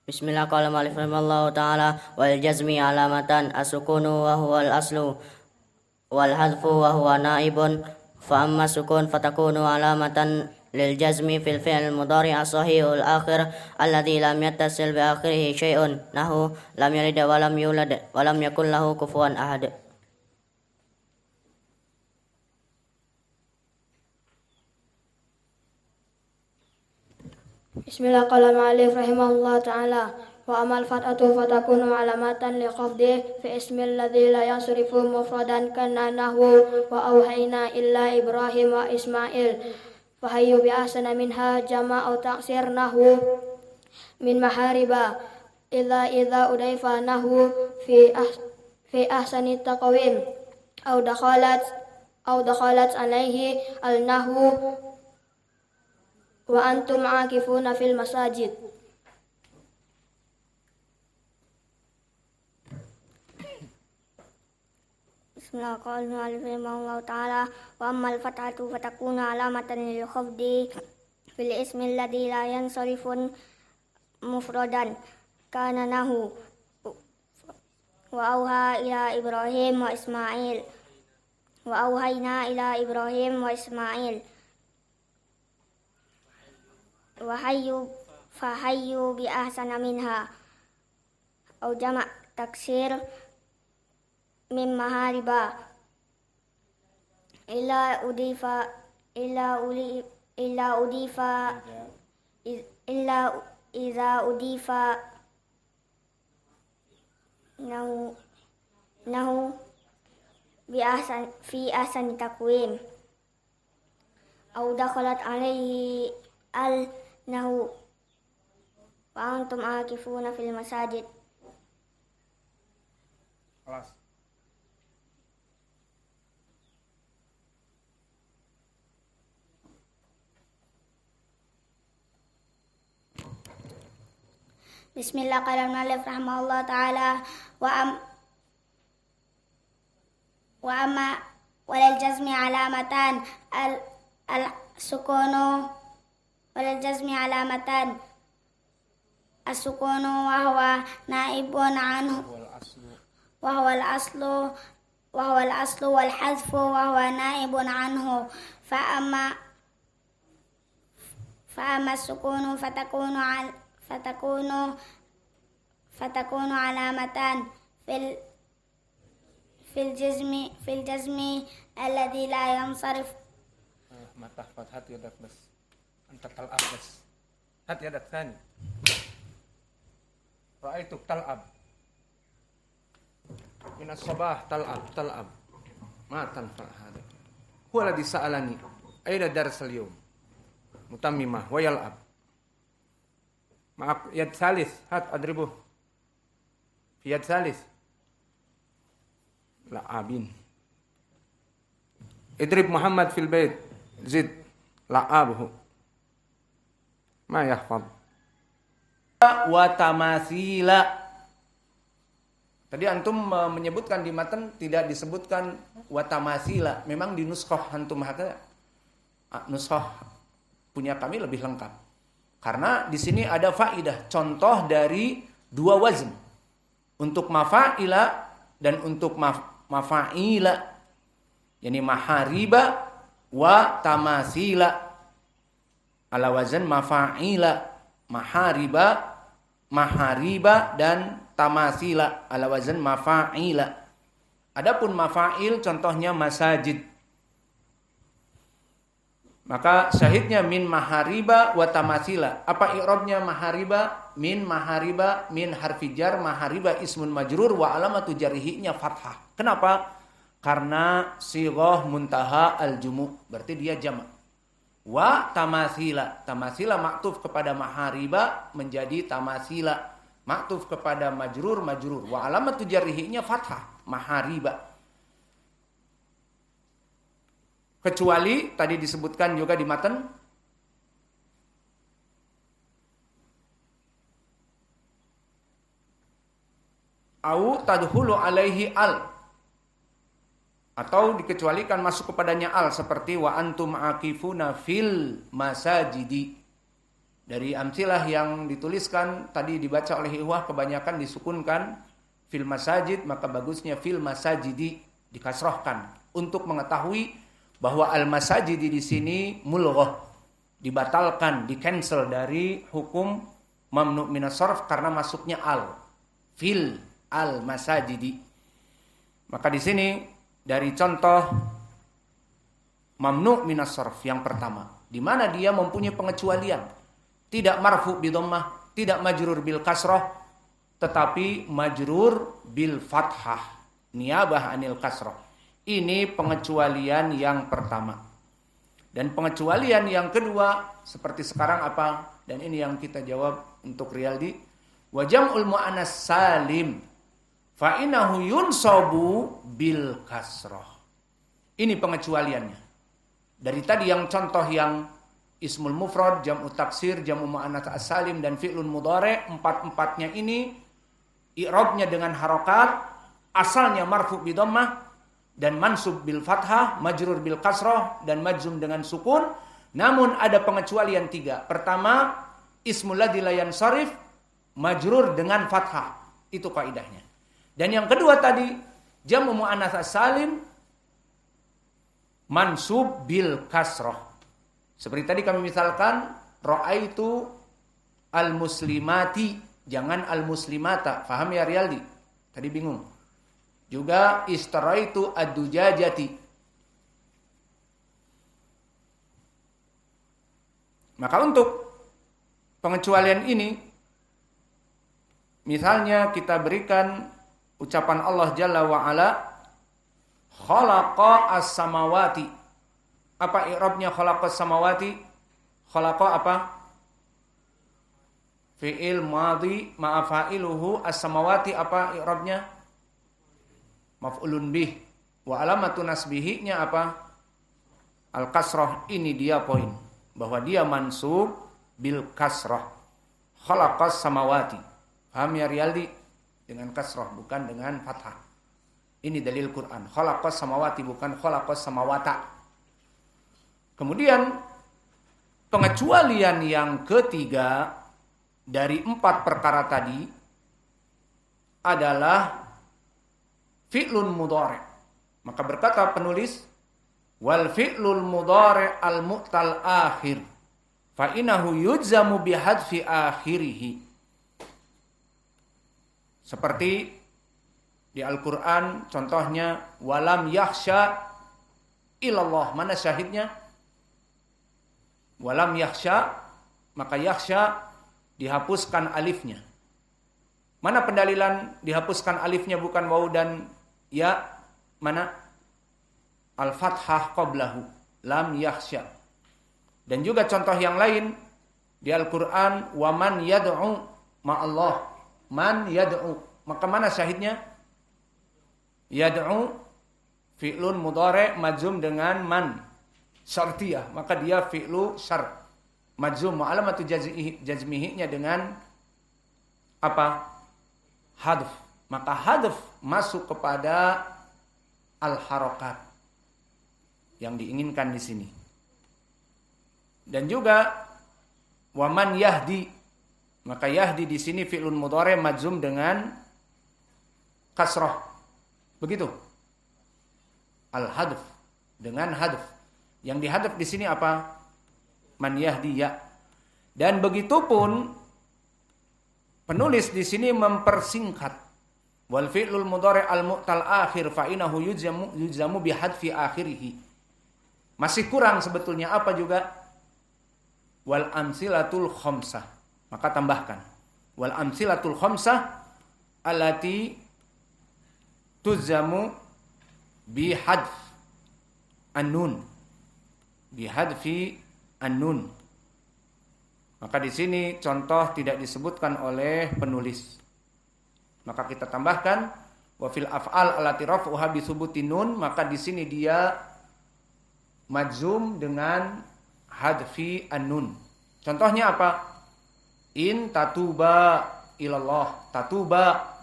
Bismillah qala ma'alif rahimallahu ta'ala wal jazmi alamatan asukunu wa huwa al-aslu wal hadfu wa huwa naibun fa amma sukun fatakunu alamatan lil jazmi fil fi'l mudhari' as-sahihul akhir alladhi lam yattasil bi akhirih syai'un nahu lam yalid wa lam yulad wa lam yakul lahu kufuwan ahad. Bismillah qala ma'alif rahimahullah ta'ala wa amal fat'atu fatakunu alamatan liqafdi fi ismil ladzi la yansurifu mufradan kana nahwu wa auhayna illa Ibrahim wa Ismail fahayyu bi ahsana minha jama'u taksir nahwu min mahariba idza udaifa nahwu fi ahsani taqwim au dakhalat alaihi al nahwu wa antum aakifuna fil masajid. Bismillahirrahmanirrahim. Ta'ala wa ammal fat'atu fatakuna alamatan lil khafdi fil ismi alladhi la yansarifun mufradan kana nahu wa auha ila Ibrahim wa Ismail wa auhayna ila Ibrahim wa Ismail fahayyu bi ahsana minha au jama' taksir min mahariba illa udifa idza udifa nahu bi ahsani takwim au dakhalat alaihi al nahu wa antum aakifuna fil masajid. Kelas. Bismillah qala al-mu'allif rahimahullah ta'ala wa amma walal jazmi alamatan al-sukunu walal jazmi alamatan as-sukunu wa huwa naibun anhu wa huwa al-aslu wal hadfu wa huwa naibun anhu fa amma as-sukunu fatakunu alamatan fil jazmi alladhi la yansarif Mata fathat yadak bas anta tal'ab bas hat yadak thani ra'aituk tal'ab min as-sabah tal'ab ma tanfa hada huwa alladhi sa'alani aina dars al-yawm mutammimah wa yal'ab ma'ak yad salis hat adribuh fi yad salis la'abin idrib Muhammad fil bait zid la'abhu ma yahfad wa tamasila. Tadi antum menyebutkan di matan tidak disebutkan wa tamasila, memang di nuskhah antum hakka nuskhah punya kami lebih lengkap karena di sini ada faidah contoh dari dua wazn untuk mafa'ila dan untuk mafa'ila, yani mahariba wa tamasila ala wazan mafa'ila, mahariba dan tamasila ala wazan mafa'ila. Adapun mafa'il contohnya masajid, maka syahidnya min mahariba wa tamasila. Apa i'rabnya mahariba? Min mahariba min harfi jar, mahariba ismun majrur wa alamatu jarihnya fathah. Kenapa? Karena sighah muntaha al-jumu', berarti dia jamak. Wa tamasila, tamasila maktuf kepada mahariba menjadi tamasila, maktuf kepada majrur wa alamatu jarihnya fathah, mahariba. Kecuali tadi disebutkan juga di matan au tadkhulu alaihi al, atau dikecualikan masuk kepadanya al seperti wa antum akifuna fil masajidi. Dari amsilah yang dituliskan tadi dibaca oleh ikhwah kebanyakan disukunkan fil masajid, maka bagusnya fil masajidi dikasrohkan untuk mengetahui bahwa al masajidi di sini mulghah, dibatalkan, di-cancel dari hukum mamnu minas sarf karena masuknya al fil al masajidi. Maka di sini dari contoh mamnu minas sarf yang pertama, di mana dia mempunyai pengecualian. Tidak marfu bi dhammah, tidak majrur bil kasrah, tetapi majrur bil fathah, niyabah anil kasrah. Ini pengecualian yang pertama. Dan pengecualian yang kedua seperti sekarang apa? Dan ini yang kita jawab untuk Riyaldi. Wa jam'ul muannas salim fa innahu yunsabu bil kasrah. Ini pengecualiannya. Dari tadi yang contoh yang ismul mufrad, jam'u taksir, jam'u muannats as-salim dan fi'lun mudhari, empat-empatnya ini i'rabnya dengan harakat, asalnya marfu bi dhammah dan mansub bil fathah, majrur bil kasrah dan majzum dengan sukun. Namun ada pengecualian 3. Pertama, ismul ladzi la yansarif majrur dengan fathah. Itu kaidahnya. Dan yang kedua tadi, jam'u muannats as-salim mansub bil kasrah. Seperti tadi kami misalkan ra'aitu al-muslimati, jangan al-muslimata. Faham ya Riyaldi? Tadi bingung. Juga istaraitu ad-dujajati. Maka untuk pengecualian ini, misalnya kita berikan ucapan Allah Jalla wa Ala, khalaqa as-samawati. Apa i'rabnya khalaqas samawati? Khalaqa apa? Fi'il madhi ma'a fa'iluhu, as-samawati apa i'rabnya? Maf'ulun bih. Wa alamatu nasbihi-nya apa? Al-kasrah. Ini dia poin, bahwa dia mansub bil kasrah. Khalaqas samawati. Paham ya Riyaldi? Dengan kasrah, bukan dengan fathah. Ini dalil Quran. Khalaqas samawati, bukan khalaqas samawata. Kemudian pengecualian yang ketiga dari 4 perkara tadi adalah fi'lun mudhari'. Maka berkata penulis, wal fi'lul mudhari' al-mu'tal akhir fa innahu yujzamu bihadfi akhirih. Seperti di Al-Qur'an contohnya walam yakhsha ilallah. Mana syahidnya? Walam yakhsha, maka yakhsha dihapuskan alifnya. Mana pendalilan dihapuskan alifnya bukan waw dan ya? Mana? Al-fathah qablahu, lam yakhsha. Dan juga contoh yang lain di Al-Qur'an, wa man yad'u ma'allah, man yad'u. Maka mana syahidnya? Yad'u fi'lun mudhari' majzum dengan man syartiyah, maka dia fi'lu syar majzum wa alamatu jazmihi-nya dengan apa? Hadf. Maka hadf masuk kepada al-harakat yang diinginkan di sini. Dan juga waman yahdi, maka yahdi di sini fi'lun mudhari' majzum dengan kasrah. Begitu. Al-hadf dengan hadf. Yang dihadap di sini apa? Man yahdiya. Dan begitu pun penulis di sini mempersingkat. Wal fi'lul mudhari' al-mu'tal akhir fa innahu yujzamu bihadfi akhirih. Masih kurang sebetulnya apa juga? Wal amsilatul khamsah. Maka tambahkan. Wal amsilatul khamsah allati tujzamu bihadf an-nun. Bihadfi an-nun. Maka di sini contoh tidak disebutkan oleh penulis. Maka kita tambahkan wa fil af'al allati raf'uha bi thubutin nun, maka di sini dia majzum dengan hadfi an-nun. Contohnya apa? In tatuba ilallah. Tatuba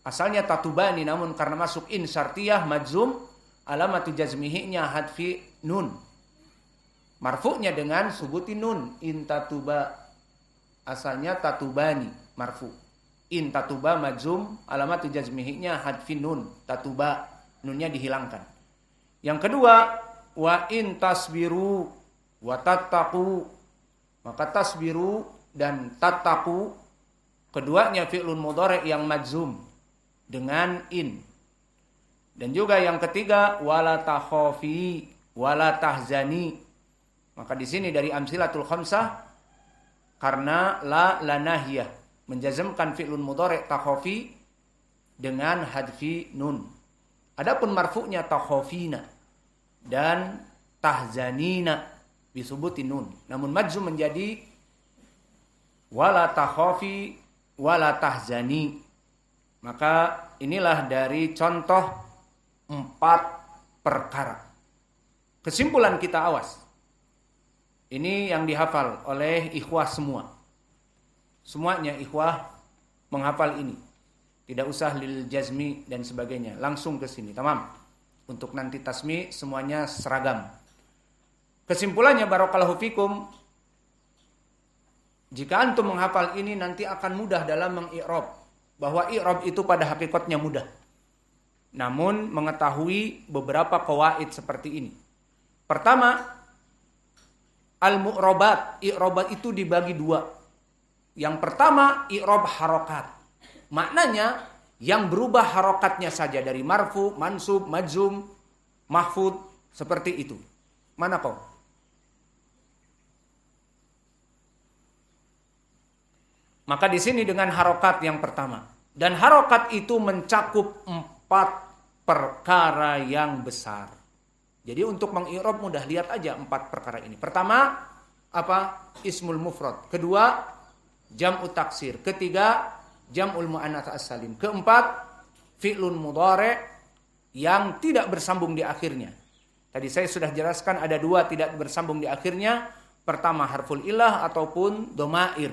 asalnya tatubani, namun karena masuk in syartiyah majzum, alamatu jazmihi-nya hadfi nun. Marfu'nya dengan subutin nun, in tatuba. asalnya tatubani marfu. In tatuba majzum, alamatu jazmihinya hadfin nun, tatuba, nunnya dihilangkan. Yang kedua, wa in tasbiru wa tattaqu, maka tasbiru dan tattaqu keduanya fi'lun mudhari' yang majzum dengan in. Dan juga yang ketiga, wala takhafi wala tahzani. Maka di sini dari amsilatul khamsah, karena la nahiyah menjazmkan fi'lun mudhari' takhafi dengan hadfi nun. Adapun marfu'nya takhafina dan tahzanina bisubutin nun. Namun majzum menjadi wala takhafi wala tahzani. Maka inilah dari contoh 4 perkara. Kesimpulan kita, awas. Ini yang dihafal oleh ikhwah semua. Semuanya ikhwah menghafal ini. Tidak usah lil jazmi dan sebagainya. Langsung ke sini, tamam. Untuk nanti tasmi semuanya seragam. Kesimpulannya barakallahu fikum, jika antum menghafal ini nanti akan mudah dalam mengi'rab. Bahwa i'rab itu pada hakikatnya mudah. Namun mengetahui beberapa qawaid seperti ini. Pertama, al-mu'robat. I'robat itu dibagi 2. Yang pertama, i'rob harokat. Maknanya, yang berubah harokatnya saja dari marfu, mansub, majzum, mahfud, seperti itu. Mana kau? Maka di sini dengan harokat yang pertama. Dan harokat itu mencakup 4 perkara yang besar. Jadi untuk mengi'rab mudah, lihat aja 4 perkara ini. Pertama, apa? Ismul mufrad. Kedua, jam'u taksir. Ketiga, jam'ul mu'annats as-salim. Keempat, fi'lun mudhari' yang tidak bersambung di akhirnya. Tadi saya sudah jelaskan ada 2 tidak bersambung di akhirnya. Pertama, harful ilah ataupun domair.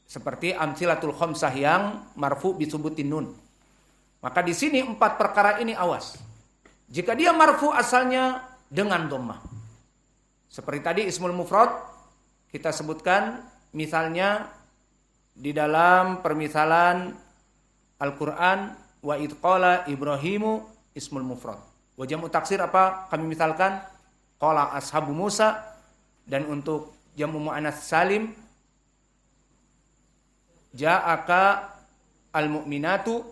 Seperti amsilatul khamsah yang marfu bisubutin nun. Maka di sini 4 perkara ini awas. Jika dia marfu asalnya dengan dhammah. Seperti tadi ismul mufrad kita sebutkan misalnya di dalam permisalan Al-Qur'an, wa id qala Ibrahimu ismul mufrad. Wa jam'u taksir apa? Kami misalkan qala ashabu Musa, dan untuk jam'u muannats salim ja'aka al-mu'minatu,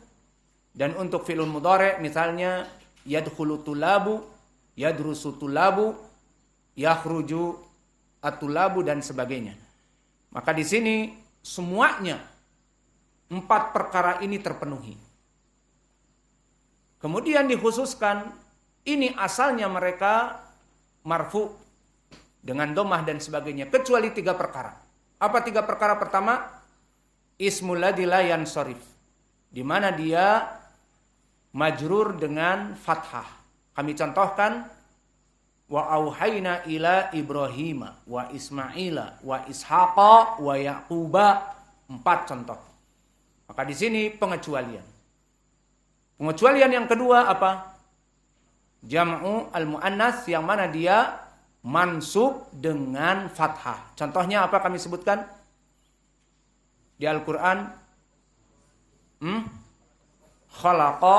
dan untuk fi'lun mudhari' misalnya yadkhulu tulabu, yadrusu tulabu, yakhruju at-tulabu, dan sebagainya. Maka di sini semuanya 4 perkara ini terpenuhi. Kemudian dikhususkan ini asalnya mereka marfu dengan dhammah dan sebagainya, kecuali 3 perkara. Apa 3 perkara? Pertama, ismul ladzi la yansharif, di mana dia majrur dengan fathah. Kami contohkan wa auhayna ila Ibrahima wa Ismaila wa Ishaqa wa Yaquba, 4 contoh. Maka di sini pengecualian. Pengecualian yang kedua apa? Jam'u al-muannas, yang mana dia mansub dengan fathah. Contohnya apa kami sebutkan di Al-Qur'an? Khalaqa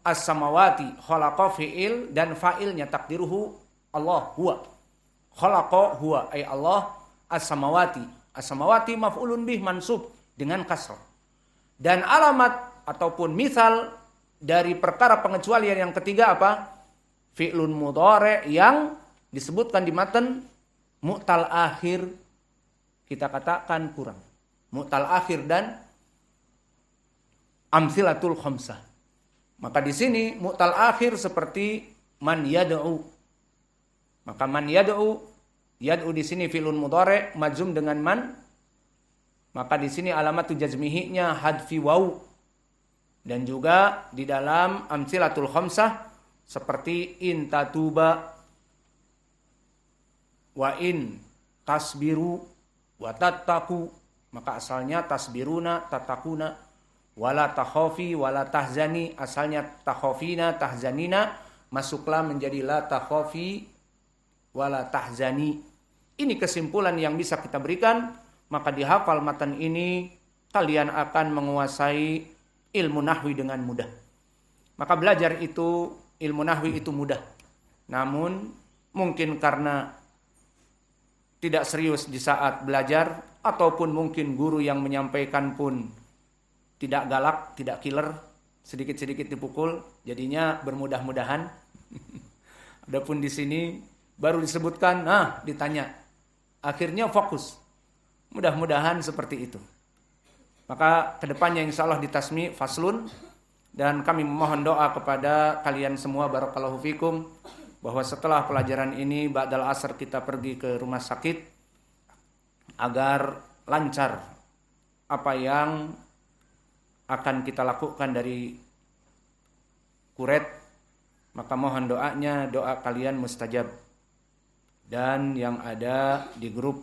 as-samawati, khalaqa fi'il dan fa'ilnya takdiruhu Allah, huwa. Khalaqa huwa, ay Allah, as-samawati. As-samawati maf'ulun bih mansub dengan kasrah. Dan alamat ataupun misal dari perkara pengecualian yang ketiga apa? Fi'lun mudhari' yang disebutkan di matan mu'tal akhir, kita katakan kurang. Mu'tal akhir dan amsilatul khamsah. Maka di sini mu'tal akhir seperti man yad'u. Maka man yad'u, yad'u di sini fi'lun mudhari' majzum dengan man. Maka di sini alamatu jazmihinya hadfi waw. Dan juga di dalam amsilatul khamsah seperti in tatuba wa in tasbiru wa tattaku. Maka asalnya tasbiruna tatakuna, wala takhafi wala tahzani, asalnya takhafina tahzanina, masuklah menjadi la takhafi wala tahzani. Ini kesimpulan yang bisa kita berikan maka dihafal matan ini kalian akan menguasai ilmu nahwi dengan mudah. Maka belajar itu, ilmu nahwi itu mudah. Namun mungkin karena tidak serius di saat belajar, ataupun mungkin guru yang menyampaikan pun tidak galak, tidak killer, sedikit-sedikit dipukul, jadinya bermudah-mudahan. Adapun di sini baru disebutkan, ditanya. Akhirnya fokus. Mudah-mudahan seperti itu. Maka kedepannya insya Allah ditasmi faslun, dan kami memohon doa kepada kalian semua barakallahu fikum, bahwa setelah pelajaran ini ba'dal asar kita pergi ke rumah sakit agar lancar apa yang akan kita lakukan dari kuret. Maka mohon doanya, doa kalian mustajab. Dan yang ada di grup